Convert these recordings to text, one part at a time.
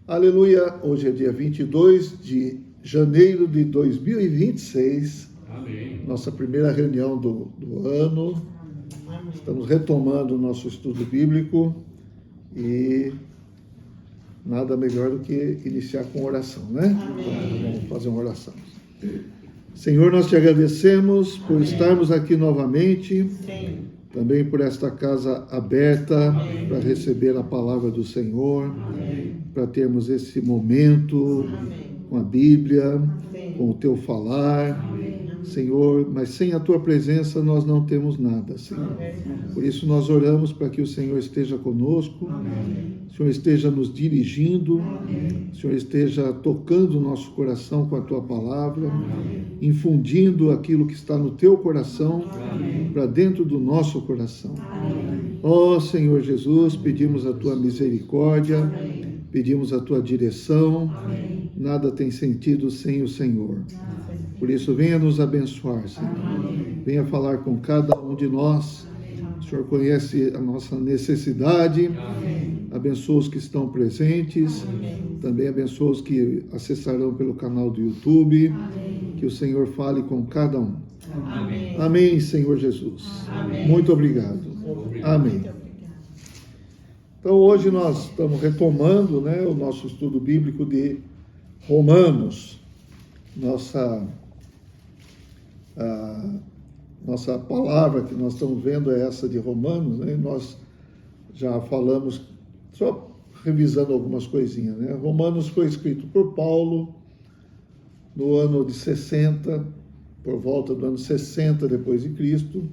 Aleluia, hoje é dia 22 de janeiro de 2026, Amém. Nossa primeira reunião do ano. Amém. Estamos retomando o nosso estudo bíblico e nada melhor do que iniciar com oração, né? Amém. Vamos fazer uma oração. Senhor, nós te agradecemos por estarmos aqui novamente. Sim. Também por esta casa aberta para receber a palavra do Senhor, para termos esse momento com a Bíblia, com o teu falar, Senhor, mas sem a tua presença nós não temos nada, Senhor. Por isso nós oramos para que o Senhor esteja conosco, o Senhor esteja nos dirigindo, o Senhor esteja tocando o nosso coração com a tua palavra, infundindo aquilo que está no teu coração para dentro do nosso coração. Ó Senhor Jesus, pedimos a tua misericórdia, pedimos a tua direção, nada tem sentido sem o Senhor. Por isso, venha nos abençoar, Senhor. Venha falar com cada um de nós. O Senhor conhece a nossa necessidade. Abençoa os que estão presentes. Também abençoa os que acessarão pelo canal do YouTube. Que o Senhor fale com cada um. Amém, Senhor Jesus. Muito obrigado. Amém. Então, hoje nós estamos retomando, o nosso estudo bíblico de Romanos. Nossa palavra que nós estamos vendo é essa de Romanos, Nós já falamos, só revisando algumas coisinhas, Romanos foi escrito por Paulo no ano de 60, por volta do ano 60 depois de Cristo.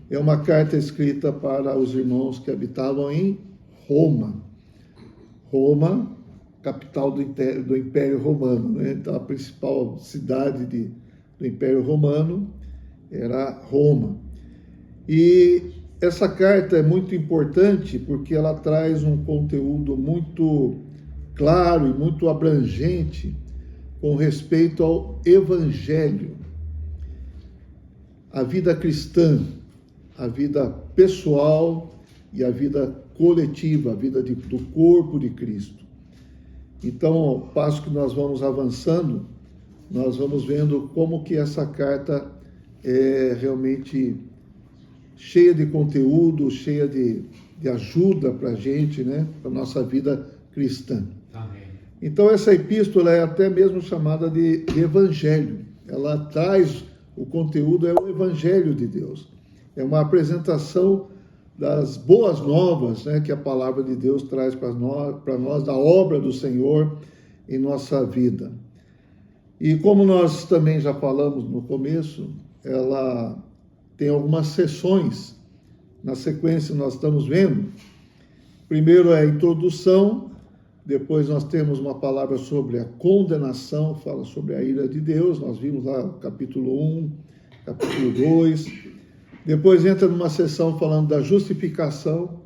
É uma carta escrita para os irmãos que habitavam em Roma. Roma, capital do Império Romano, Então a principal cidade do Império Romano era Roma. E essa carta é muito importante porque ela traz um conteúdo muito claro e muito abrangente com respeito ao Evangelho, a vida cristã, a vida pessoal e a vida coletiva, a vida do corpo de Cristo. Então, ao passo que nós vamos avançando, nós vamos vendo como que essa carta é realmente cheia de conteúdo, cheia de ajuda para a gente, para a nossa vida cristã. Amém. Então, essa epístola é até mesmo chamada de Evangelho. Ela traz o conteúdo, é o Evangelho de Deus. É uma apresentação das boas novas, que a palavra de Deus traz para nós, da obra do Senhor em nossa vida. E como nós também já falamos no começo, ela tem algumas sessões. Na sequência nós estamos vendo. Primeiro é a introdução, depois nós temos uma palavra sobre a condenação, fala sobre a ira de Deus, nós vimos lá o capítulo 1, capítulo 2. Depois entra numa sessão falando da justificação,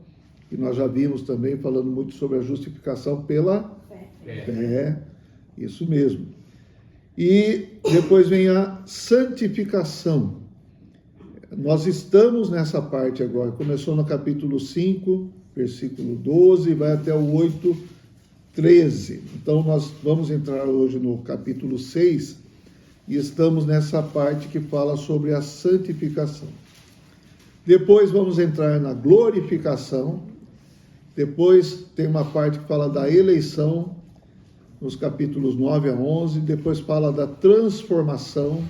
que nós já vimos também, falando muito sobre a justificação pela fé. Isso mesmo. E depois vem a santificação. Nós estamos nessa parte agora, começou no capítulo 5, versículo 12, vai até o 8, 13. Então nós vamos entrar hoje no capítulo 6 e estamos nessa parte que fala sobre a santificação. Depois vamos entrar na glorificação. Depois tem uma parte que fala da eleição, nos capítulos 9 a 11. Depois fala da transformação.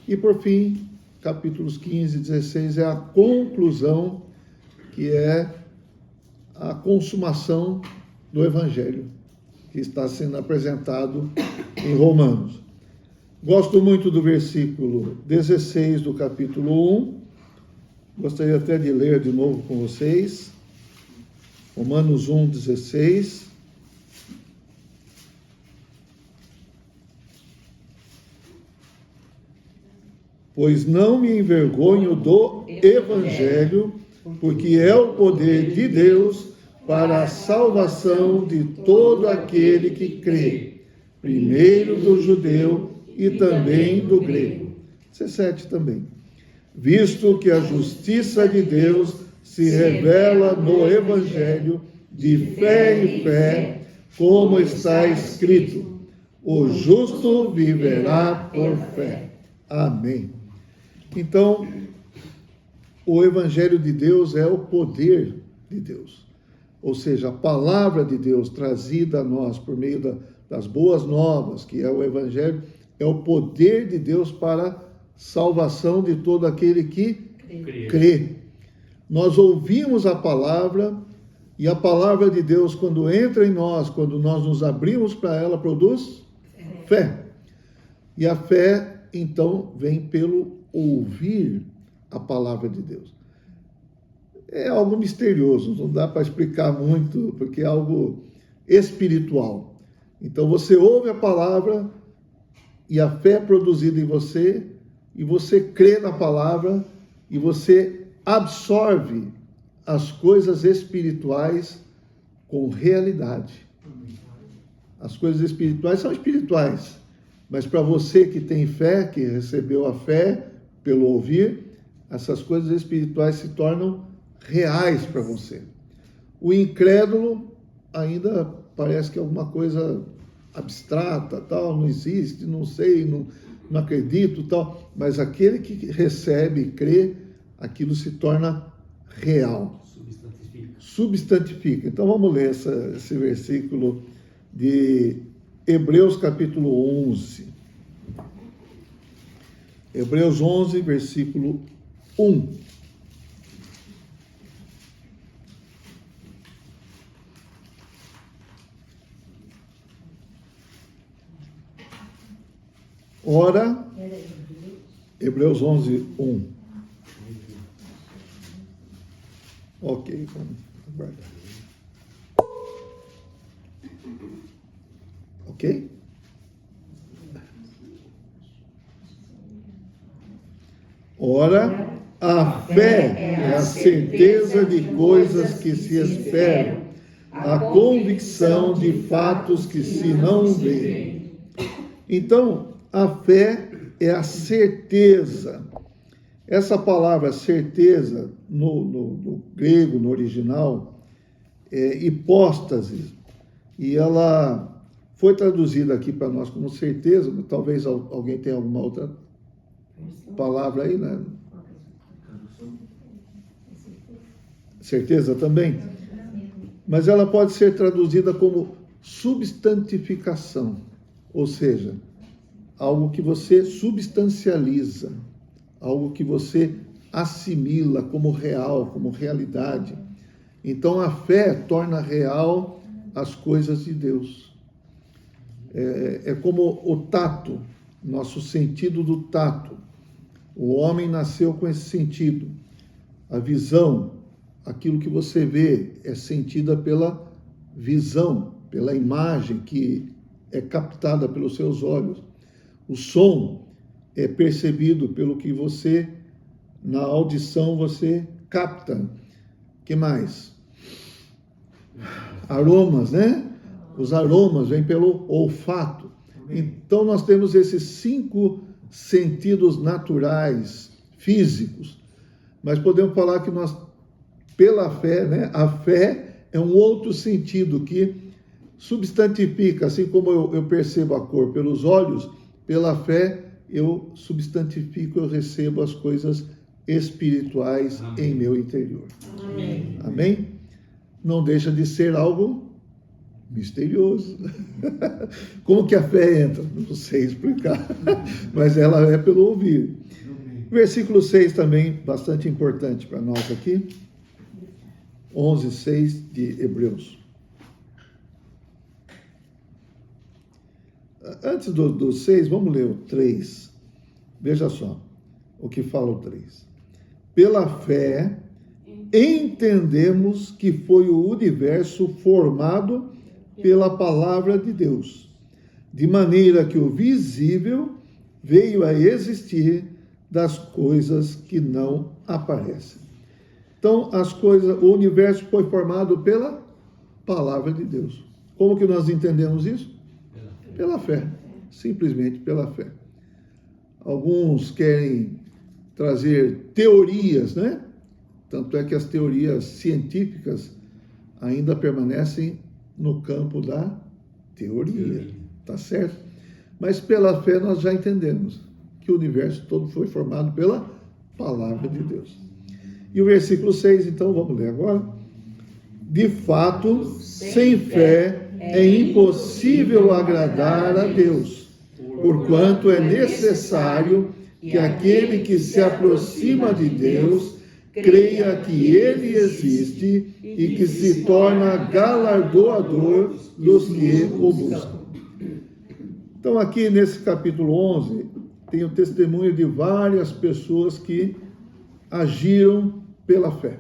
E por fim, capítulos 15 e 16 é a conclusão, que é a consumação do Evangelho, que está sendo apresentado em Romanos. Gosto muito do versículo 16 do capítulo 1. Gostaria até de ler de novo com vocês. Romanos 1, 16. Pois não me envergonho do Evangelho, porque é o poder de Deus para a salvação de todo aquele que crê, primeiro do judeu e também do grego. 17 também. Visto que a justiça de Deus se revela no Evangelho, de fé em fé, como está escrito: o justo viverá por fé. Amém. Então, o Evangelho de Deus é o poder de Deus. Ou seja, a palavra de Deus trazida a nós por meio das boas novas, que é o Evangelho, é o poder de Deus para a salvação de todo aquele que crê. Nós ouvimos a palavra, e a palavra de Deus, quando entra em nós, quando nós nos abrimos para ela, produz fé. E a fé, então, vem pelo ouvir a palavra de Deus. É algo misterioso, não dá para explicar muito, porque é algo espiritual. Então, você ouve a palavra, e a fé é produzida em você, e você crê na palavra, e você absorve as coisas espirituais com realidade. As coisas espirituais são espirituais, mas para você que tem fé, que recebeu a fé pelo ouvir, essas coisas espirituais se tornam reais para você. O incrédulo ainda parece que é alguma coisa abstrata, tal, não existe, não sei, não acredito, tal, mas aquele que recebe e crê, aquilo se torna real. Substantifica. Então vamos ler esse versículo de Hebreus capítulo 11. Hebreus 11, versículo 1. Ora, Hebreus 11, 1. Ok, vamos aguardar. Ok? Ora, a fé é a certeza de coisas que se esperam, a convicção de fatos que se não veem. Então, a fé é a certeza. Essa palavra certeza, no grego, no original, é hipóstase, e ela foi traduzida aqui para nós como certeza, talvez alguém tenha alguma outra palavra aí, né? Certeza também. Mas ela pode ser traduzida como substantificação, ou seja, algo que você substancializa, algo que você assimila como real, como realidade. Então a fé torna real as coisas de Deus. É como o tato, nosso sentido do tato. O homem nasceu com esse sentido. A visão, aquilo que você vê, é sentida pela visão, pela imagem que é captada pelos seus olhos. O som é percebido pelo que você, na audição, você capta. Que mais? Aromas, né? Os aromas vêm pelo olfato. Então, nós temos esses 5 sentidos naturais, físicos. Mas podemos falar que nós, pela fé, né? A fé é um outro sentido que substantifica, assim como eu percebo a cor pelos olhos, pela fé eu substantifico, eu recebo as coisas espirituais em meu interior. Amém? Amém? Não deixa de ser algo misterioso. Como que a fé entra? Não sei explicar, mas ela é pelo ouvir. Versículo 6 também, bastante importante para nós aqui. 11:6 de Hebreus. Antes do 6, vamos ler o 3. Veja só o que fala o 3. Pela fé, entendemos que foi o universo formado pela palavra de Deus, de maneira que o visível veio a existir das coisas que não aparecem. Então, o universo foi formado pela palavra de Deus. Como que nós entendemos isso? Pela fé, simplesmente pela fé. Alguns querem trazer teorias, né? Tanto é que as teorias científicas ainda permanecem no campo da teoria, tá certo? Mas pela fé nós já entendemos que o universo todo foi formado pela palavra de Deus. E o versículo 6, então, vamos ler agora. De fato, sem fé é impossível agradar a Deus, porquanto é necessário que aquele que se aproxima de Deus creia que Ele existe e que se torna galardoador dos que o buscam. Então, aqui nesse capítulo 11, tem o testemunho de várias pessoas que agiram pela fé.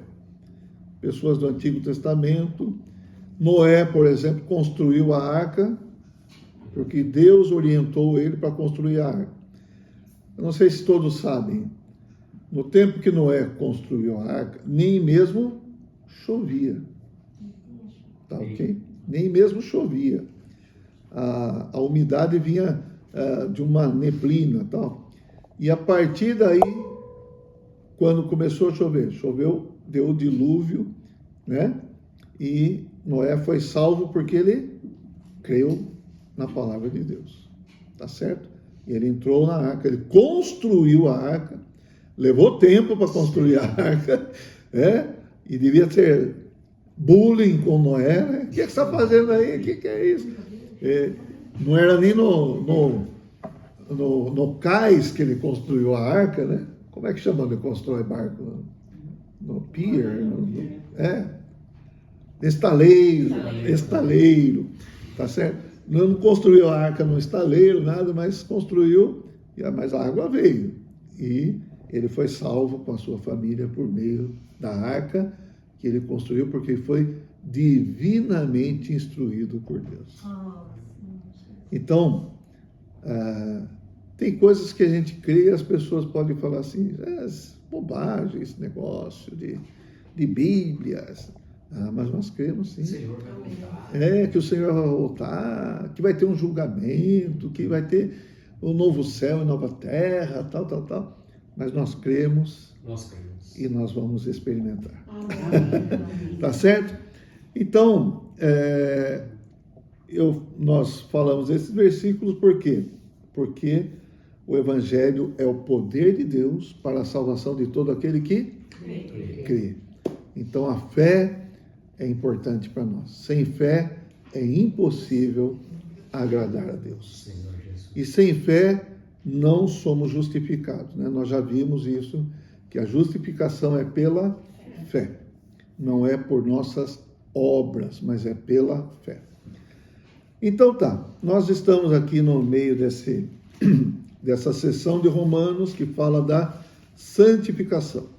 Pessoas do Antigo Testamento. Noé, por exemplo, construiu a arca, porque Deus orientou ele para construir a arca. Eu não sei se todos sabem, no tempo que Noé construiu a arca, nem mesmo chovia. Tá ok? Nem mesmo chovia. A umidade vinha de uma neblina e tal. E a partir daí, quando começou a chover, deu o dilúvio, né? E Noé foi salvo porque ele creu na palavra de Deus. Tá certo? E ele entrou na arca, ele construiu a arca, levou tempo para construir a arca, né? E devia ter bullying com Noé, né? O que você está fazendo aí? O que é isso? Não era nem no cais que ele construiu a arca, né? Como é que chama quando constrói barco? No pier? Estaleiro, tá certo? Não construiu a arca no estaleiro, nada, mas construiu, mas a água veio. E ele foi salvo com a sua família por meio da arca que ele construiu, porque foi divinamente instruído por Deus. Então, tem coisas que a gente crê e as pessoas podem falar assim, bobagem esse negócio de Bíblias. Mas nós cremos sim. Senhor vai voltar. Que o Senhor vai voltar, que vai ter um julgamento, que vai ter um novo céu e nova terra, tal. Mas nós cremos. E nós vamos experimentar. Tá certo? Então, nós falamos esses versículos por quê? Porque o Evangelho é o poder de Deus para a salvação de todo aquele que crê. Então, a fé é importante para nós. Sem fé é impossível agradar a Deus. E sem fé não somos justificados, né? Nós já vimos isso, que a justificação é pela fé. Não é por nossas obras, mas é pela fé. Então tá, nós estamos aqui no meio dessa sessão de Romanos que fala da santificação.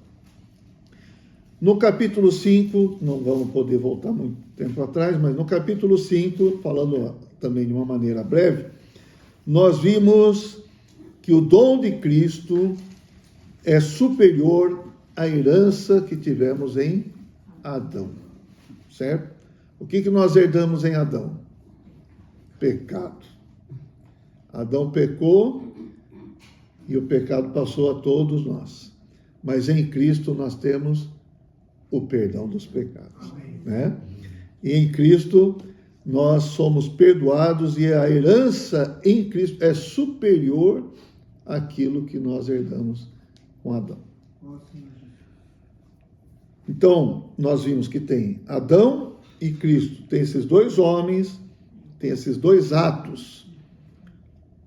No capítulo 5, não vamos poder voltar muito tempo atrás, mas no capítulo 5, falando também de uma maneira breve, nós vimos que o dom de Cristo é superior à herança que tivemos em Adão, certo? O que nós herdamos em Adão? Pecado. Adão pecou e o pecado passou a todos nós. Mas em Cristo nós temos o perdão dos pecados, né? E em Cristo nós somos perdoados e a herança em Cristo é superior àquilo que nós herdamos com Adão. Então, nós vimos que tem Adão e Cristo, tem esses dois homens, tem esses dois atos.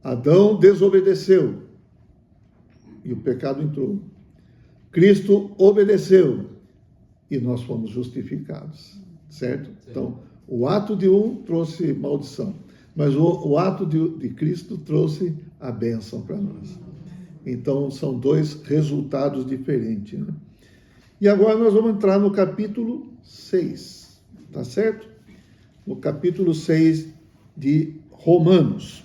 Adão desobedeceu e o pecado entrou. Cristo obedeceu e nós fomos justificados, certo? Então, o ato de um trouxe maldição, mas o ato de Cristo trouxe a bênção para nós. Então, são dois resultados diferentes, né? E agora nós vamos entrar no capítulo 6, tá certo? No capítulo 6 de Romanos.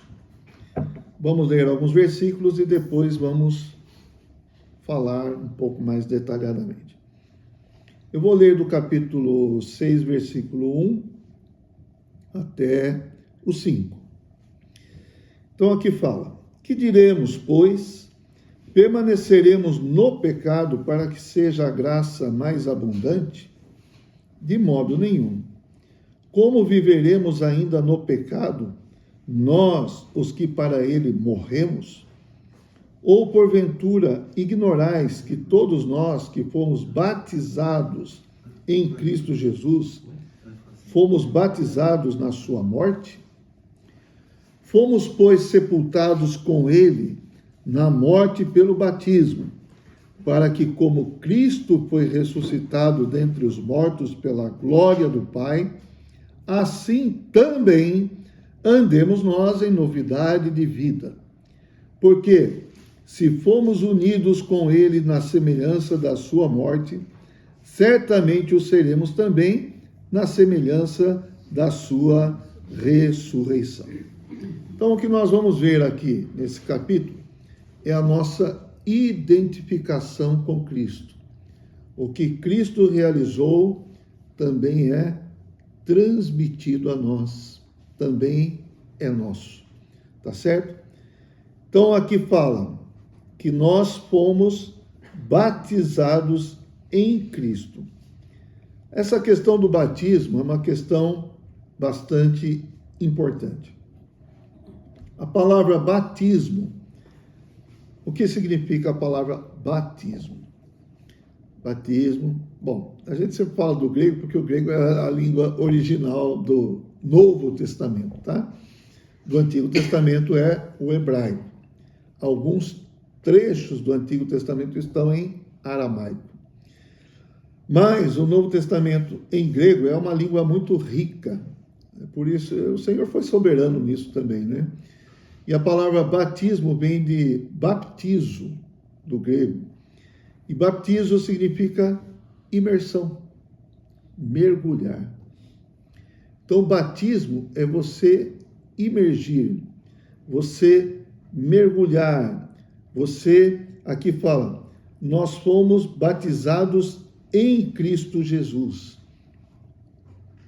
Vamos ler alguns versículos e depois vamos falar um pouco mais detalhadamente. Eu vou ler do capítulo 6, versículo 1 até o 5. Então aqui fala: que diremos, pois? Permaneceremos no pecado para que seja a graça mais abundante? De modo nenhum. como viveremos ainda no pecado, nós, os que para ele morremos? Ou porventura ignorais que todos nós que fomos batizados em Cristo Jesus, fomos batizados na sua morte? Fomos, pois, sepultados com ele na morte pelo batismo, para que, como Cristo foi ressuscitado dentre os mortos pela glória do Pai, assim também andemos nós em novidade de vida. Porque, se fomos unidos com ele na semelhança da sua morte, certamente o seremos também na semelhança da sua ressurreição. Então, o que nós vamos ver aqui nesse capítulo é a nossa identificação com Cristo. O que Cristo realizou também é transmitido a nós, também é nosso. Tá certo? Então, aqui fala que nós fomos batizados em Cristo. Essa questão do batismo é uma questão bastante importante. A palavra batismo, o que significa a palavra batismo? Batismo, bom, a gente sempre fala do grego porque o grego é a língua original do Novo Testamento, tá? Do Antigo Testamento é o hebraico. Alguns trechos do Antigo Testamento estão em aramaico. Mas o Novo Testamento em grego é uma língua muito rica. Por isso, o Senhor foi soberano nisso também, né? E a palavra batismo vem de baptizo, do grego. E baptizo significa imersão, mergulhar. Então, batismo é você imergir, você mergulhar. Você, aqui fala, nós fomos batizados em Cristo Jesus.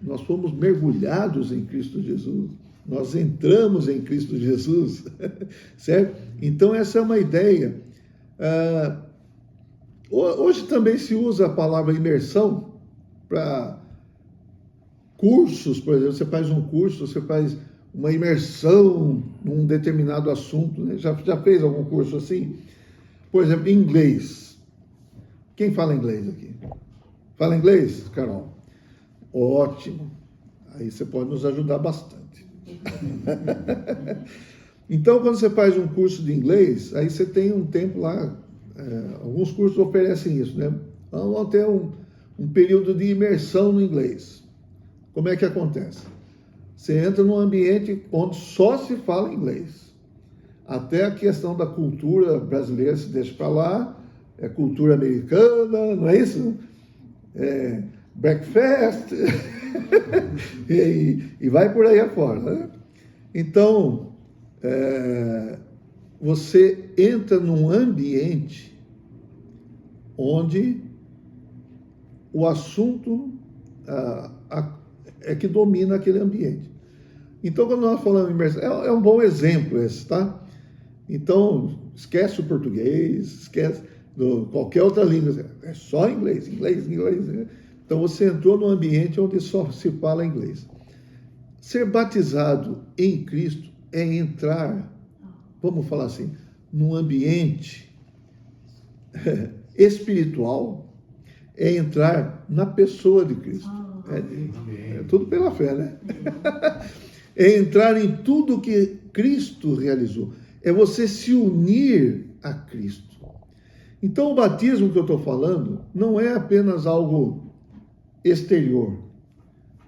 Nós fomos mergulhados em Cristo Jesus. Nós entramos em Cristo Jesus, certo? Então, essa é uma ideia. Hoje também se usa a palavra imersão para cursos, por exemplo, você faz um curso, você faz uma imersão num determinado assunto, né? Já fez algum curso assim? Por exemplo, em inglês. Quem fala inglês aqui? Fala inglês, Carol? Ótimo. Aí você pode nos ajudar bastante. Então, quando você faz um curso de inglês, aí você tem um tempo lá, alguns cursos oferecem isso, né? Vamos ter um período de imersão no inglês. Como é que acontece? Você entra num ambiente onde só se fala inglês. Até a questão da cultura brasileira se deixa para lá, é cultura americana, não é isso? Breakfast, e vai por aí afora, né? Então, você entra num ambiente onde o assunto é que domina aquele ambiente. Então, quando nós falamos imersão, é um bom exemplo esse, tá? Então, esquece o português, esquece qualquer outra língua, é só inglês. Então, você entrou num ambiente onde só se fala inglês. Ser batizado em Cristo é entrar, vamos falar assim, num ambiente espiritual, é entrar na pessoa de Cristo. É tudo pela fé, né? É entrar em tudo que Cristo realizou. É você se unir a Cristo. Então, o batismo que eu estou falando não é apenas algo exterior,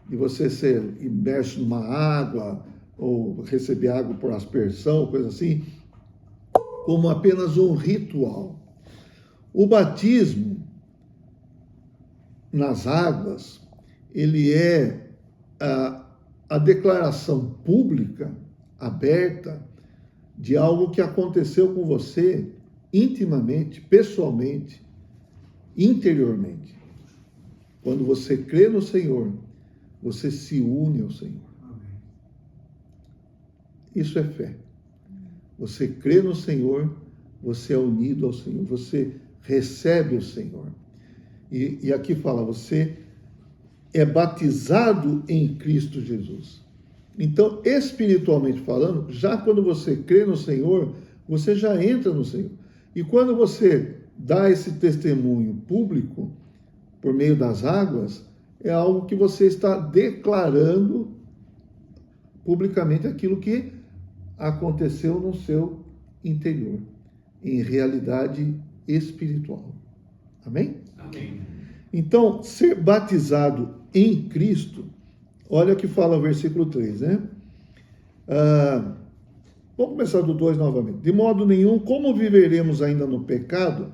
de você ser imerso numa água, ou receber água por aspersão, coisa assim, como apenas um ritual. O batismo nas águas, ele é a declaração pública, aberta, de algo que aconteceu com você intimamente, pessoalmente, interiormente. Quando você crê no Senhor, você se une ao Senhor. Isso é fé. Você crê no Senhor, você é unido ao Senhor, você recebe o Senhor. E aqui fala, você é batizado em Cristo Jesus. Então, espiritualmente falando, já quando você crê no Senhor, você já entra no Senhor. E quando você dá esse testemunho público, por meio das águas, é algo que você está declarando publicamente aquilo que aconteceu no seu interior, em realidade espiritual. Amém? Amém. Então, ser batizado em Cristo, olha o que fala o versículo 3, né? Vamos começar do 2 novamente. De modo nenhum, como viveremos ainda no pecado,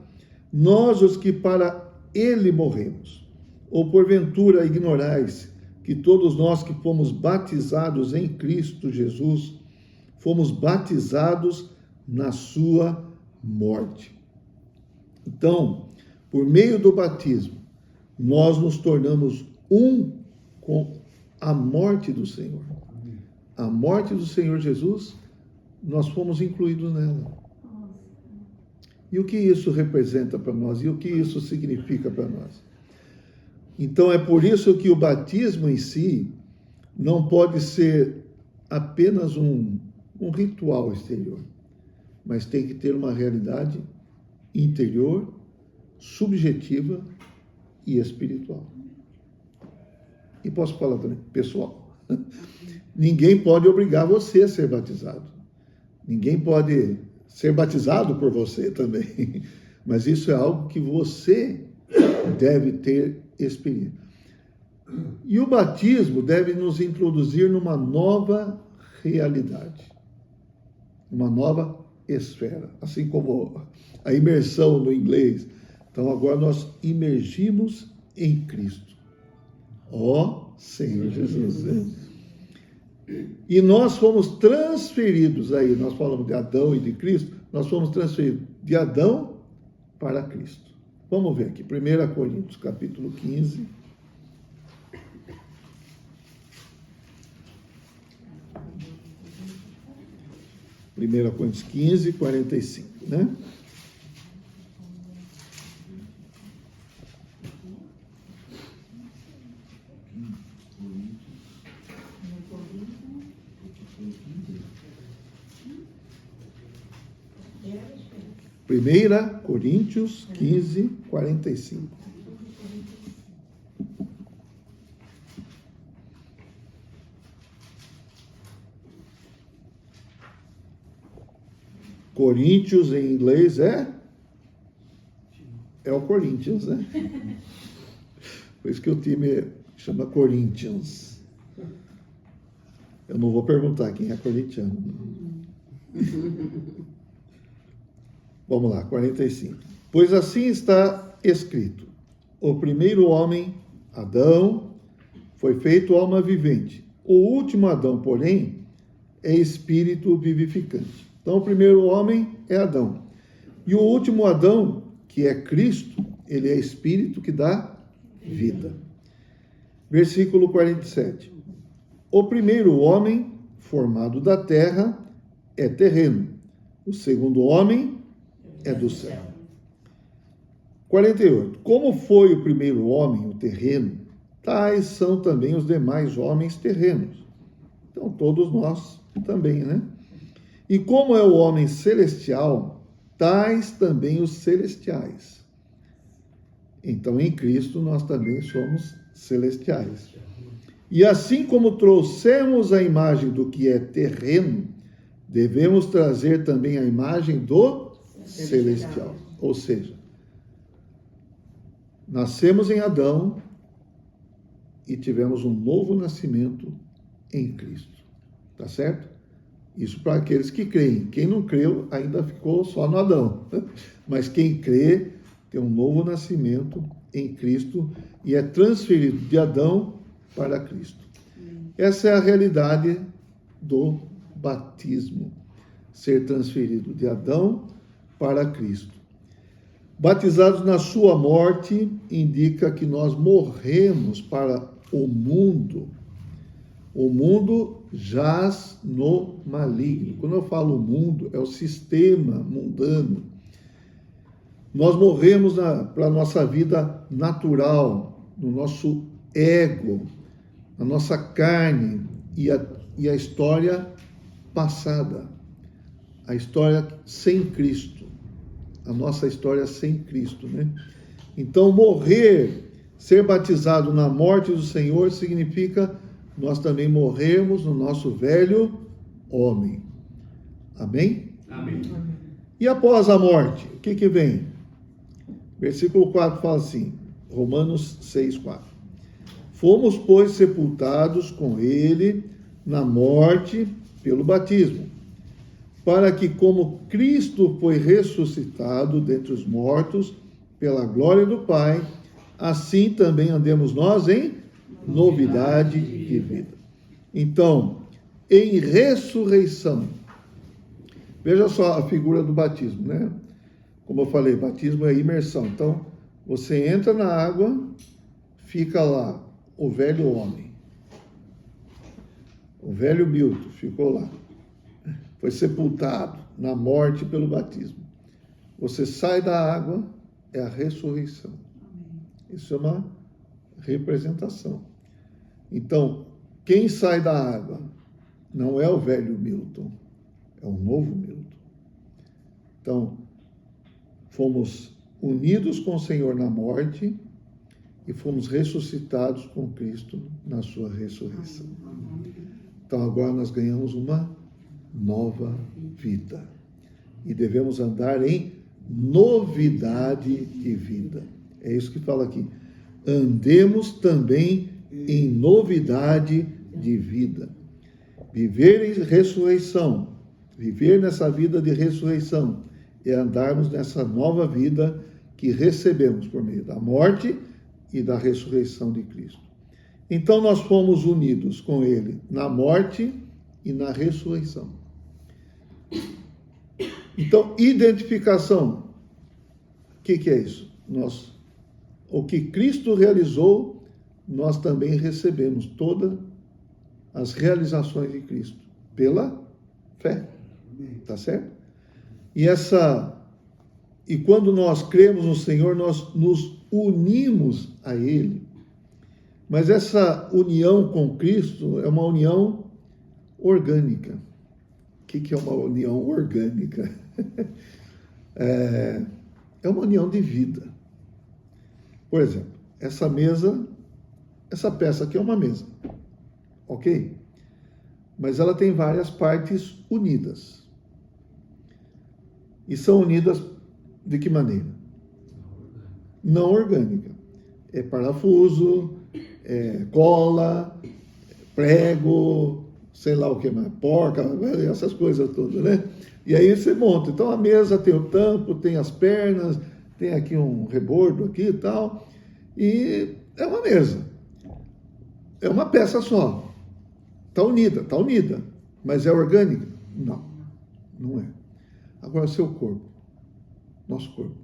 nós os que para ele morremos? Ou porventura ignorais que todos nós que fomos batizados em Cristo Jesus, fomos batizados na sua morte. Então, por meio do batismo, nós nos tornamos um com a morte do Senhor. A morte do Senhor Jesus, nós fomos incluídos nela. E o que isso representa para nós? E o que isso significa para nós? Então, é por isso que o batismo em si não pode ser apenas um ritual exterior, mas tem que ter uma realidade interior, subjetiva e espiritual. E posso falar também, pessoal, ninguém pode obrigar você a ser batizado. Ninguém pode ser batizado por você também. Mas isso é algo que você deve ter experiência. E o batismo deve nos introduzir numa nova realidade, uma nova esfera, assim como a imersão no inglês. Então agora nós imergimos em Cristo. Ó Senhor Jesus. E nós fomos transferidos aí, nós falamos de Adão e de Cristo, nós fomos transferidos de Adão para Cristo. Vamos ver aqui, 1 Coríntios, capítulo 15. Primeira Coríntios 15, 45, né? Primeira Coríntios 15, 45. Coríntios em inglês é o Corinthians, né? Por isso que o time chama Corinthians. Eu não vou perguntar quem é corintiano. Vamos lá, 45. Pois assim está escrito: o primeiro homem, Adão, foi feito alma vivente. O último Adão, porém, é espírito vivificante. Então, o primeiro homem é Adão. E o último Adão, que é Cristo, ele é espírito que dá vida. Versículo 47. O primeiro homem, formado da terra, é terreno. O segundo homem é do céu. 48. Como foi o primeiro homem, o terreno, tais são também os demais homens terrenos. Então, todos nós também, né? E como é o homem celestial, tais também os celestiais. Então, em Cristo, nós também somos celestiais. E assim como trouxemos a imagem do que é terreno, devemos trazer também a imagem do celestial. Ou seja, nascemos em Adão e tivemos um novo nascimento em Cristo. Tá certo? Isso para aqueles que creem. Quem não creu ainda ficou só no Adão. Mas quem crê tem um novo nascimento em Cristo e é transferido de Adão para Cristo. Essa é a realidade do batismo. Ser transferido de Adão para Cristo. Batizados na sua morte indica que nós morremos para o mundo. O mundo jaz no maligno. Quando eu falo mundo, é o sistema mundano. Nós morremos para a nossa vida natural, no nosso ego, a nossa carne e a história passada, a história sem Cristo, a nossa história sem Cristo, né? Então, morrer, ser batizado na morte do Senhor significa nós também morrermos no nosso velho homem. Amém? Amém. E após a morte, o que vem? Versículo 4 fala assim, Romanos 6, 4. Fomos, pois, sepultados com ele na morte pelo batismo, para que, como Cristo foi ressuscitado dentre os mortos pela glória do Pai, assim também andemos nós em novidade de vida. Então, em ressurreição, veja só a figura do batismo, né? Como eu falei, batismo é imersão. Então, você entra na água, fica lá o velho homem. O velho Milton ficou lá. Foi sepultado na morte pelo batismo. Você sai da água, é a ressurreição. Isso é uma representação. Então, quem sai da água não é o velho Milton, é o novo Milton. Então, fomos unidos com o Senhor na morte e fomos ressuscitados com Cristo na sua ressurreição. Então, agora nós ganhamos uma nova vida e devemos andar em novidade de vida. É isso que fala aqui. Andemos também em novidade de vida. Viver em ressurreição, viver nessa vida de ressurreição, é andarmos nessa nova vida que recebemos por meio da morte e da ressurreição de Cristo. Então nós fomos unidos com Ele na morte e na ressurreição. Então, identificação. O que é isso? O que Cristo realizou, nós também recebemos todas as realizações de Cristo pela fé. Tá certo? E quando nós cremos no Senhor, nós nos unimos a Ele. Mas essa união com Cristo é uma união orgânica. O que é uma união orgânica? É uma união de vida. Por exemplo, essa peça aqui é uma mesa, ok? Mas ela tem várias partes unidas. E são unidas de que maneira? Não orgânica. É parafuso, é cola, prego, sei lá o que mais, porca, essas coisas todas, né? E aí você monta. Então a mesa tem o tampo, tem as pernas, tem aqui um rebordo aqui e tal. E é uma mesa. É uma peça só. Está unida. Mas é orgânica? Não, não é. Agora o seu corpo, nosso corpo,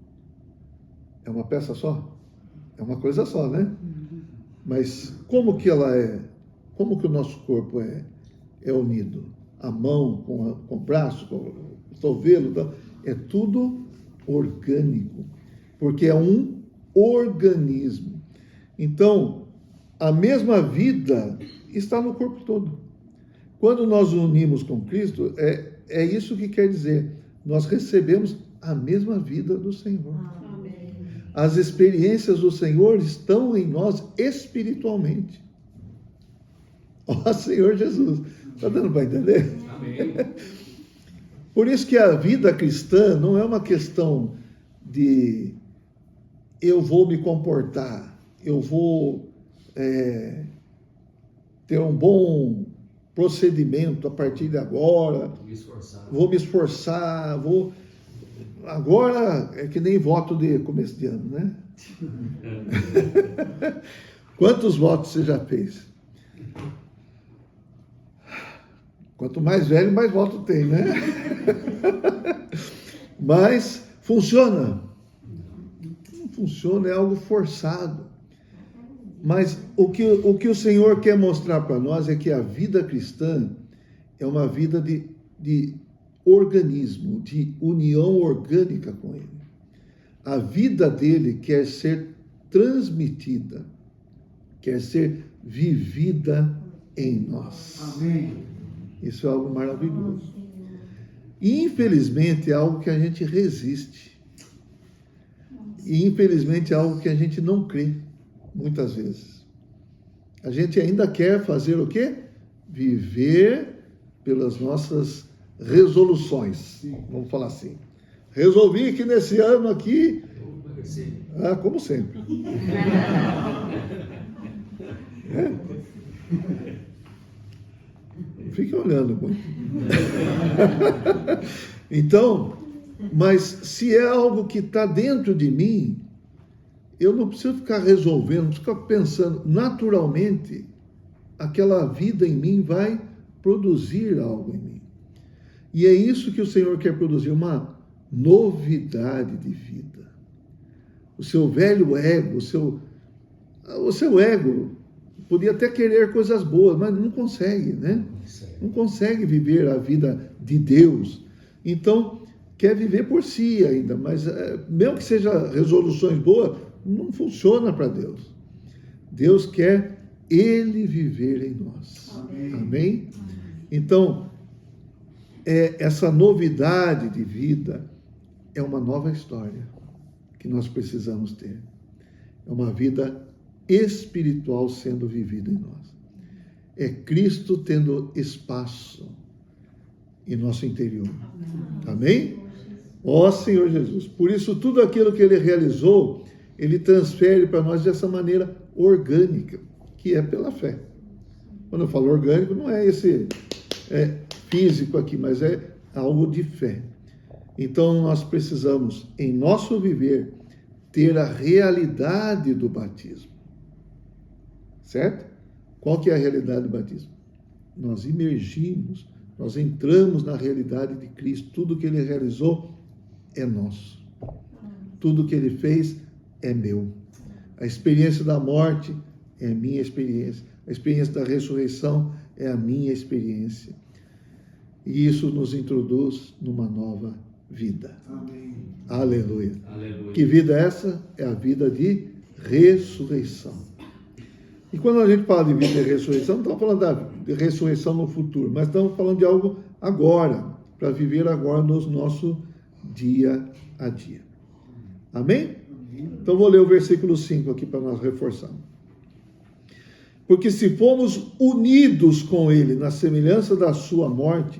é uma peça só? É uma coisa só, né? Mas como que ela é? Como que o nosso corpo é unido? A mão com o braço, com o cotovelo, é tudo orgânico, porque é um organismo. Então, a mesma vida está no corpo todo. Quando nós unimos com Cristo, é isso que quer dizer. Nós recebemos a mesma vida do Senhor. Amém. As experiências do Senhor estão em nós espiritualmente. Ó Senhor Jesus, está dando para entender? Amém. Por isso que a vida cristã não é uma questão de eu vou me comportar, eu vou ter um bom procedimento a partir de agora, vou me esforçar, agora é que nem voto de começo de ano, né? Quantos votos você já fez? Quanto mais velho, mais voto tem, né? Mas funciona. Não funciona, é algo forçado. Mas o que o Senhor quer mostrar para nós é que a vida cristã é uma vida de organismo, de união orgânica com Ele. A vida dele quer ser transmitida quer ser vivida em nós. Amém. Isso é algo maravilhoso. E, infelizmente, é algo que a gente resiste. E, infelizmente, é algo que a gente não crê, muitas vezes. A gente ainda quer fazer o quê? Viver pelas nossas resoluções. Vamos falar assim. Resolvi que nesse ano aqui... como sempre. Não fique olhando muito. Então, mas se é algo que está dentro de mim, eu não preciso ficar resolvendo, não preciso ficar pensando. Naturalmente, aquela vida em mim vai produzir algo em mim. E é isso que o Senhor quer produzir, uma novidade de vida. O seu velho ego, o seu ego podia até querer coisas boas, mas não consegue, né? Não consegue viver a vida de Deus. Então, quer viver por si ainda, mas mesmo que seja resoluções boas, não funciona para Deus. Deus quer Ele viver em nós. Amém? Amém? Então, essa novidade de vida é uma nova história que nós precisamos ter. É uma vida espiritual sendo vivida em nós. É Cristo tendo espaço em nosso interior. Amém? Ó Senhor Jesus. Por isso, tudo aquilo que Ele realizou, Ele transfere para nós dessa maneira orgânica, que é pela fé. Quando eu falo orgânico, não é esse físico aqui, mas é algo de fé. Então, nós precisamos, em nosso viver, ter a realidade do batismo. Certo? Qual que é a realidade do batismo? Nós imergimos, nós entramos na realidade de Cristo. Tudo que Ele realizou é nosso. Tudo que Ele fez é meu. A experiência da morte é a minha experiência. A experiência da ressurreição é a minha experiência. E isso nos introduz numa nova vida. Amém. Aleluia. Aleluia. Que vida é essa? É a vida de ressurreição. E quando a gente fala de vida de ressurreição, não estamos falando de ressurreição no futuro, mas estamos falando de algo agora, para viver agora no nosso dia a dia. Amém? Então vou ler o versículo 5 aqui para nós reforçarmos. Porque se fomos unidos com Ele na semelhança da sua morte,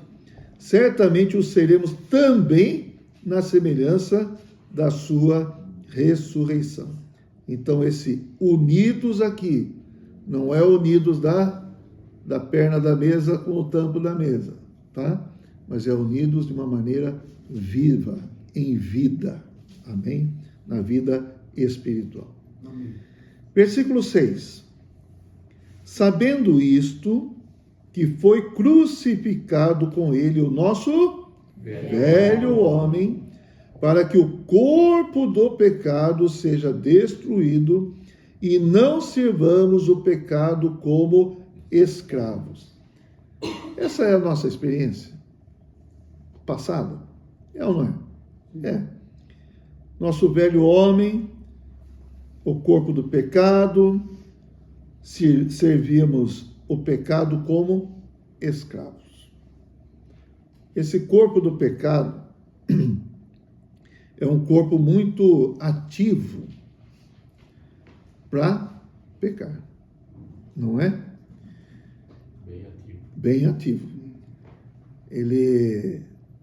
certamente o seremos também na semelhança da sua ressurreição. Então esse unidos aqui, não é unidos da perna da mesa com o tampo da mesa, tá? Mas é unidos de uma maneira viva, em vida, amém? Na vida espiritual. Amém. Versículo 6. Sabendo isto, que foi crucificado com ele o nosso velho homem, para que o corpo do pecado seja destruído e não sirvamos o pecado como escravos. Essa é a nossa experiência passada? É ou não é? É. Nosso velho homem, o corpo do pecado, servíamos o pecado como escravos. Esse corpo do pecado é um corpo muito ativo para pecar, não é? Bem ativo. Bem ativo.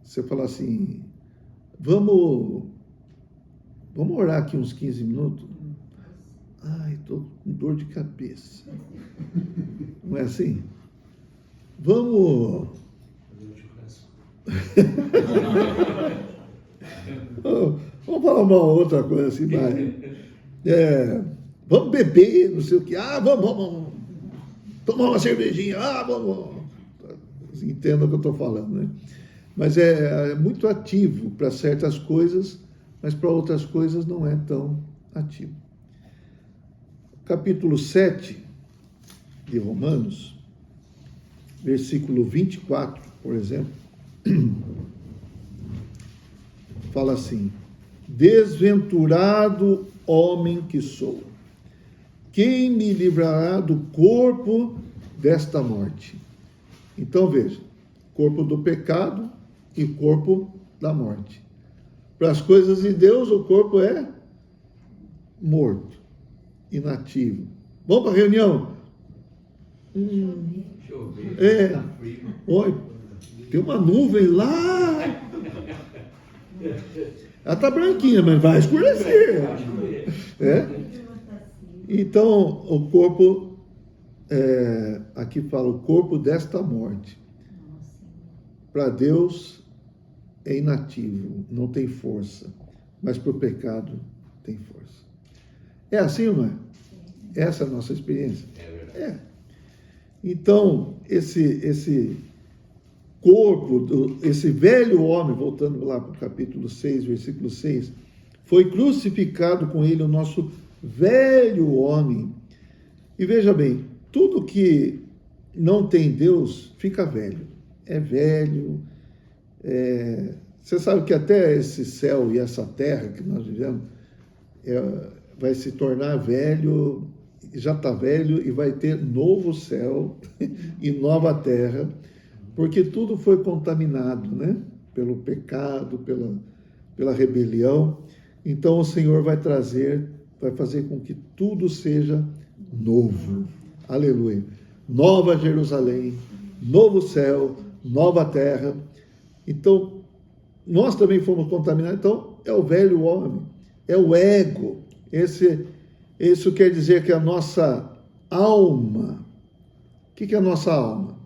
Você fala assim, vamos orar aqui uns 15 minutos? Ai, estou com dor de cabeça. Não é assim? Vamos falar uma outra coisa assim, vamos beber, não sei o que. Vamos tomar uma cervejinha. Vamos. Entenda o que eu estou falando, né? Mas é muito ativo para certas coisas, mas para outras coisas não é tão ativo. Capítulo 7 de Romanos, versículo 24, por exemplo, fala assim: desventurado homem que sou, quem me livrará do corpo desta morte? Então veja, corpo do pecado e corpo da morte. Para as coisas de Deus, o corpo é morto, inativo. Vamos para a reunião? Chover, tá frio. Oi, tem uma nuvem lá. Ela está branquinha, mas vai escurecer. Então, o corpo, aqui fala, o corpo desta morte. Para Deus é inativo, não tem força, mas para o pecado tem força. É assim, não é? Essa é a nossa experiência. É verdade. Então, esse corpo, esse velho homem, voltando lá para o capítulo 6, versículo 6, foi crucificado com ele o nosso velho homem. E veja bem, tudo que não tem Deus fica velho. É velho. Você sabe que até esse céu e essa terra que nós vivemos vai se tornar velho, já está velho, e vai ter novo céu e nova terra, porque tudo foi contaminado, né? Pelo pecado, pela rebelião. Então o Senhor vai fazer com que tudo seja novo. Aleluia. Nova Jerusalém, novo céu, nova terra. Então, nós também fomos contaminados. Então, é o velho homem, é o ego. Isso quer dizer que a nossa alma, o que é a nossa alma?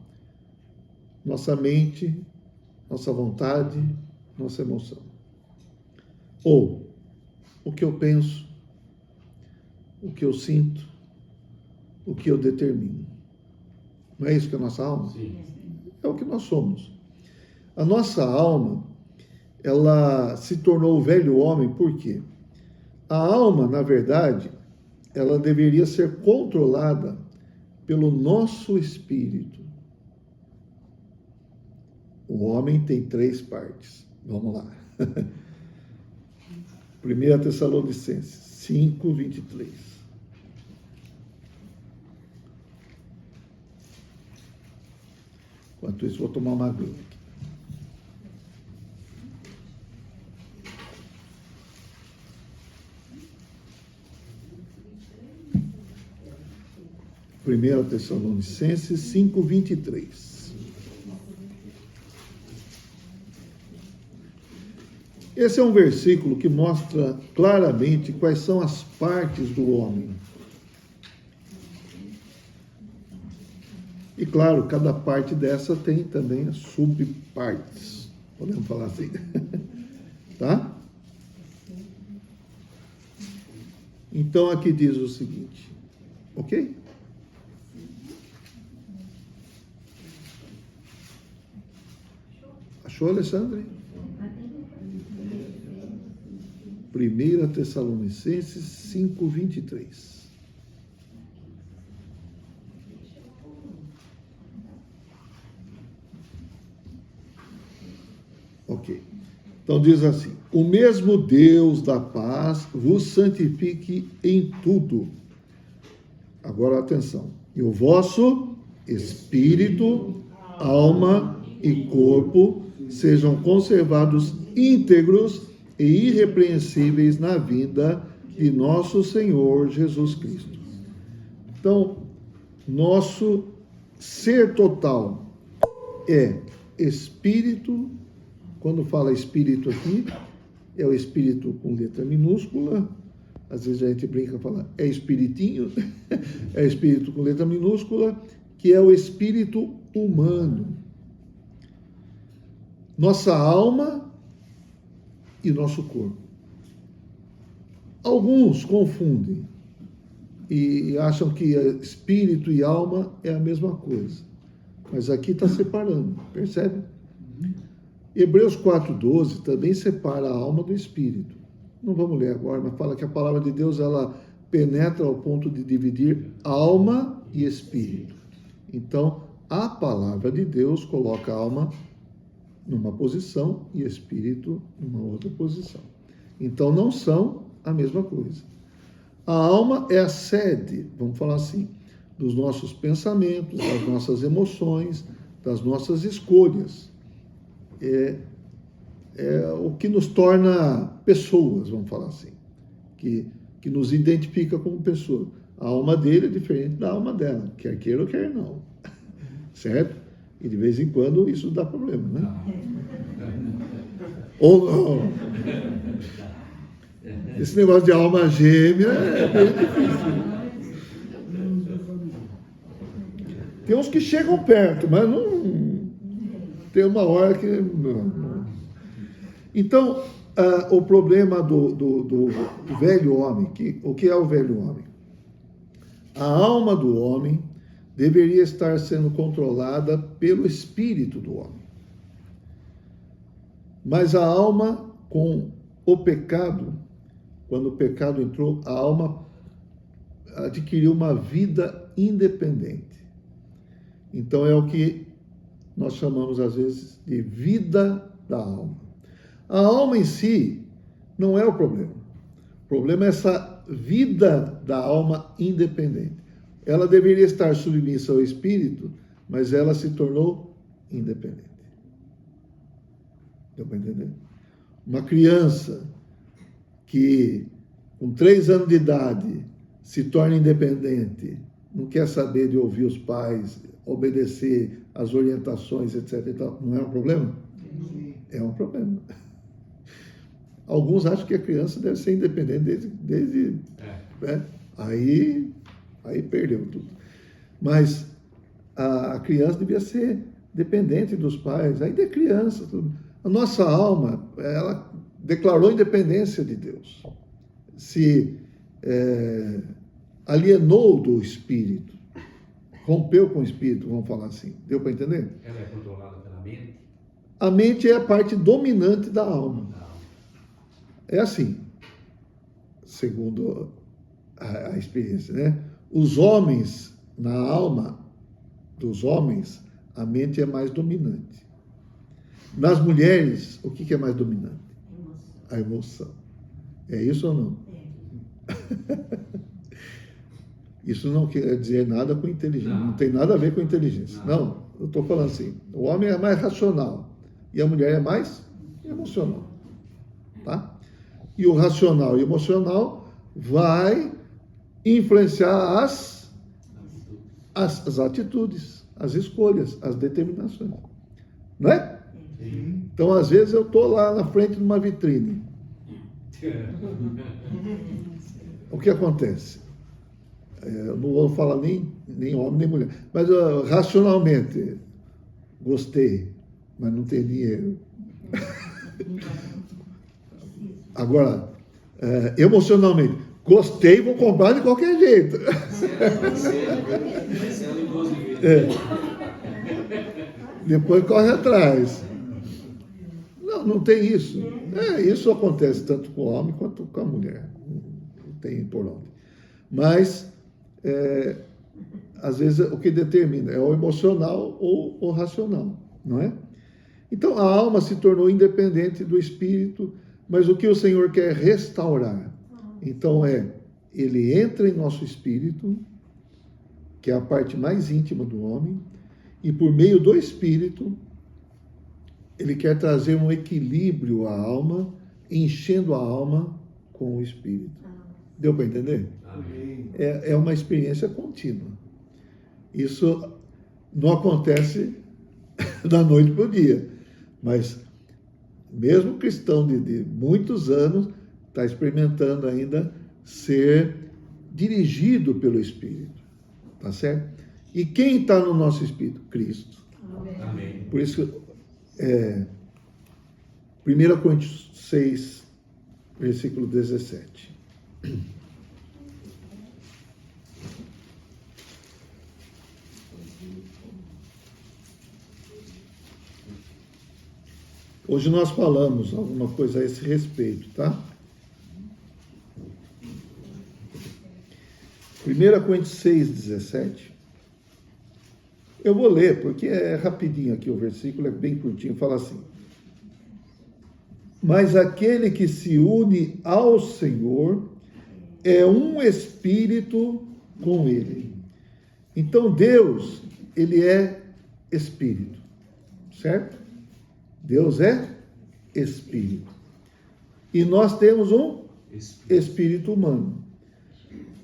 Nossa mente, nossa vontade, nossa emoção. Ou o que eu penso, o que eu sinto, o que eu determino. Não é isso que é a nossa alma? Sim. É o que nós somos. A nossa alma, ela se tornou o velho homem, por quê? A alma, na verdade, ela deveria ser controlada pelo nosso espírito. O homem tem 3 partes. Vamos lá. 1 Tessalonicenses 5, 23. Enquanto isso, vou tomar uma aguinha aqui. Primeira Tessalonicenses 5, 23. Esse é um versículo que mostra claramente quais são as partes do homem. E claro, cada parte dessa tem também as subpartes, podemos falar assim. Tá? Então aqui diz o seguinte, ok? Achou, Alexandre? 1 Tessalonicenses 5, 23. Ok. Então diz assim: o mesmo Deus da paz vos santifique em tudo. Agora atenção. E o vosso espírito, alma e corpo sejam conservados íntegros e irrepreensíveis na vinda de nosso Senhor Jesus Cristo. Então, nosso ser total é espírito. Quando fala espírito aqui, é o espírito com letra minúscula. Às vezes a gente brinca e fala, é espiritinho. É espírito com letra minúscula, que é o espírito humano. Nossa alma e nosso corpo. Alguns confundem e acham que espírito e alma é a mesma coisa. Mas aqui está separando, percebe? Hebreus 4,12 também separa a alma do espírito. Não vamos ler agora, mas fala que a palavra de Deus ela penetra ao ponto de dividir alma e espírito. Então, a palavra de Deus coloca a alma numa posição e espírito numa outra posição. Então, não são a mesma coisa. A alma é a sede, vamos falar assim, dos nossos pensamentos, das nossas emoções, das nossas escolhas. É o que nos torna pessoas, vamos falar assim, que nos identifica como pessoa. A alma dele é diferente da alma dela, quer queira ou quer não. Certo? E de vez em quando isso dá problema, né? Ou não. Esse negócio de alma gêmea é bem difícil. Tem uns que chegam perto, mas não. Tem uma hora que. Não. Então, o problema do velho homem, o que é o velho homem? A alma do homem deveria estar sendo controlada pelo espírito do homem. Mas a alma, com o pecado, quando o pecado entrou, a alma adquiriu uma vida independente. Então é o que nós chamamos às vezes de vida da alma. A alma em si não é o problema. O problema é essa vida da alma independente. Ela deveria estar submissa ao espírito, mas ela se tornou independente. Deu para entender? Uma criança que, com 3 anos de idade, se torna independente, não quer saber de ouvir os pais, obedecer às orientações, etc. E tal, não é um problema? É um problema. Alguns acham que a criança deve ser independente desde né? Aí perdeu tudo. Mas a criança devia ser dependente dos pais, ainda é criança. Tudo. A nossa alma, ela declarou independência de Deus. Se alienou do espírito, rompeu com o espírito, vamos falar assim. Deu para entender? Ela é controlada pela mente? A mente é a parte dominante da alma. É assim, segundo a experiência, né? Os homens, na alma dos homens, a mente é mais dominante. Nas mulheres, o que é mais dominante? A emoção. É isso ou não? Isso não quer dizer nada com inteligência, não tem nada a ver com inteligência. Não, eu estou falando assim, o homem é mais racional e a mulher é mais emocional. Tá? E o racional e o emocional vai influenciar as atitudes, as escolhas, as determinações. Não é? Sim. Então, às vezes, eu estou lá na frente de uma vitrine. O que acontece? Eu não vou falar nem homem nem mulher, mas racionalmente, gostei, mas não tem dinheiro. Agora, emocionalmente, gostei, vou comprar de qualquer jeito. Depois corre atrás. Não tem isso. Isso acontece tanto com o homem quanto com a mulher. Não tem por onde. Mas, às vezes, o que determina é o emocional ou o racional, não é? Então, a alma se tornou independente do espírito, mas o que o Senhor quer restaurar? Então ele entra em nosso espírito, que é a parte mais íntima do homem, e por meio do espírito, ele quer trazer um equilíbrio à alma, enchendo a alma com o espírito. Deu para entender? Amém. É uma experiência contínua. Isso não acontece da noite para o dia, mas mesmo cristão de muitos anos está experimentando ainda ser dirigido pelo Espírito. Tá certo? E quem está no nosso Espírito? Cristo. Amém. Por isso, 1 Coríntios 6, versículo 17. Hoje nós falamos alguma coisa a esse respeito, tá? 1 Coríntios 6, 17. Eu vou ler, porque é rapidinho aqui o versículo, é bem curtinho, fala assim: mas aquele que se une ao Senhor é um espírito com ele. Então Deus, ele é espírito, certo? Deus é espírito. E nós temos um espírito humano.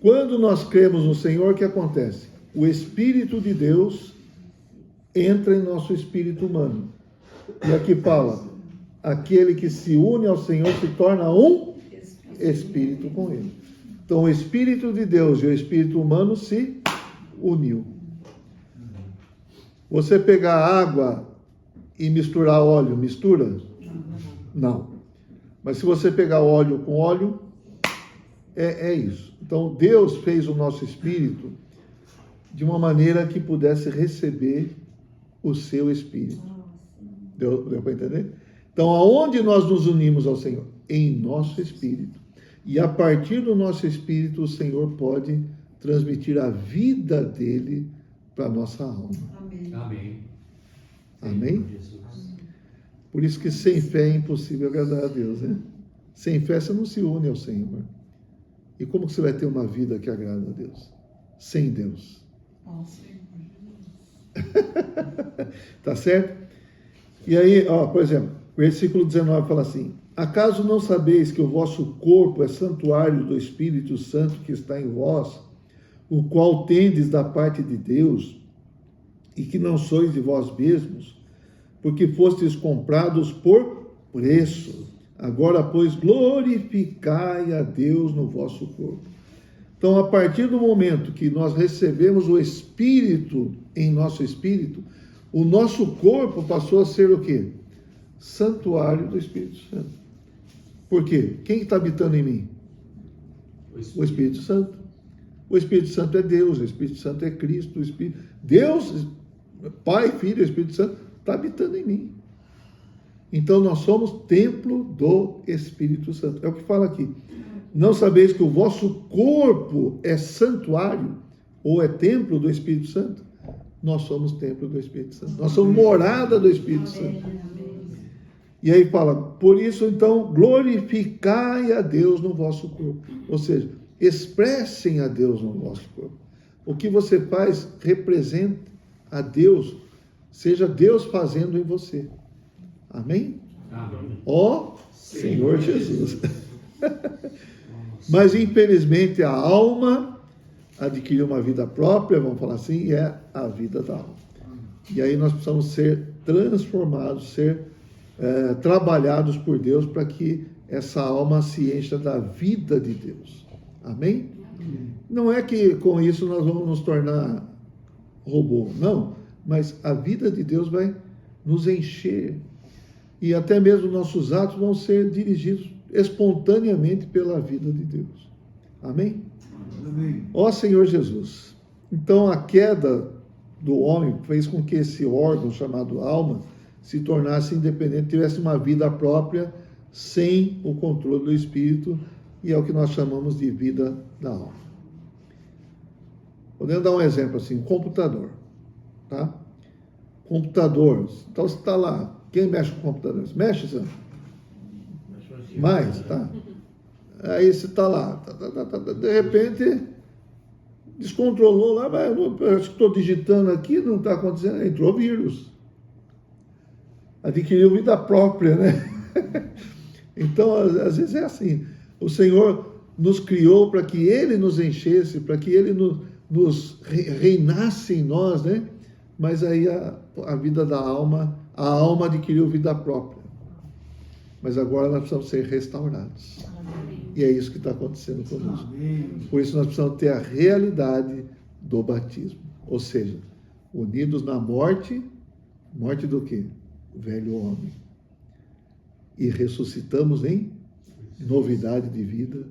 Quando nós cremos no Senhor, o que acontece? O Espírito de Deus entra em nosso espírito humano. E aqui fala, aquele que se une ao Senhor se torna um espírito com ele. Então o Espírito de Deus e o espírito humano se uniu. Você pegar água e misturar óleo, mistura? Não. Mas se você pegar óleo com óleo, é isso. Então Deus fez o nosso espírito de uma maneira que pudesse receber o seu espírito. Deu para entender? Então, aonde nós nos unimos ao Senhor? Em nosso espírito. E a partir do nosso espírito, o Senhor pode transmitir a vida dele para a nossa alma. Amém. Amém. Amém? Jesus. Por isso que sem fé é impossível agradar a Deus, né? Sem fé você não se une ao Senhor. E como que você vai ter uma vida que agrada a Deus? Sem Deus. Tá certo? E aí, por exemplo, versículo 19 fala assim: acaso não sabeis que o vosso corpo é santuário do Espírito Santo que está em vós, o qual tendes da parte de Deus, e que não sois de vós mesmos, porque fostes comprados por preço? Agora, pois, glorificai a Deus no vosso corpo. Então, a partir do momento que nós recebemos o Espírito em nosso espírito, o nosso corpo passou a ser o quê? Santuário do Espírito Santo. Por quê? Quem está habitando em mim? O Espírito Santo. O Espírito Santo é Deus, o Espírito Santo é Cristo, o Espírito... Deus, Pai, Filho e Espírito Santo, está habitando em mim. Então, nós somos templo do Espírito Santo. É o que fala aqui. Não sabeis que o vosso corpo é santuário ou é templo do Espírito Santo? Nós somos templo do Espírito Santo. Nós somos morada do Espírito Santo. E aí fala, por isso então glorificai a Deus no vosso corpo. Ou seja, expressem a Deus no vosso corpo. O que você faz representa a Deus, seja Deus fazendo em você. Amém? Amém. Ó Senhor Jesus. Mas infelizmente a alma adquiriu uma vida própria, vamos falar assim, e é a vida da alma. E aí nós precisamos ser transformados, ser trabalhados por Deus para que essa alma se encha da vida de Deus. Amém? Não é que com isso nós vamos nos tornar robô, não. Mas a vida de Deus vai nos encher. E até mesmo nossos atos vão ser dirigidos espontaneamente pela vida de Deus. Amém? Amém. Ó Senhor Jesus. Então a queda do homem fez com que esse órgão chamado alma se tornasse independente, tivesse uma vida própria, sem o controle do espírito, e é o que nós chamamos de vida da alma. Podemos dar um exemplo assim, um computador, tá? Computador, então você está lá, quem mexe com computadores? Mexe, Sandro? Mais, tá? Aí você está lá, de repente descontrolou lá, mas eu estou digitando aqui, não está acontecendo, entrou vírus. Adquiriu vida própria, né? Então, às vezes é assim, o Senhor nos criou para que Ele nos enchesse, para que Ele nos reinasse em nós, né? Mas aí a vida da alma, a alma adquiriu vida própria. Mas agora nós precisamos ser restaurados. E é isso que está acontecendo conosco. Por isso nós precisamos ter a realidade do batismo. Ou seja, unidos na morte, morte do quê? O velho homem. E ressuscitamos em novidade de vida,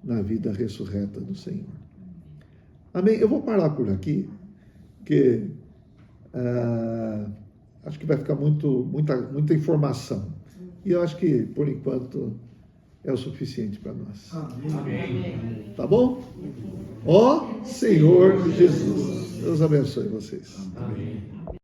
na vida ressurreta do Senhor. Amém? Eu vou parar por aqui, porque acho que vai ficar muita informação. E eu acho que, por enquanto, é o suficiente para nós. Amém. Tá bom? Ó Senhor Jesus. Deus abençoe vocês. Amém.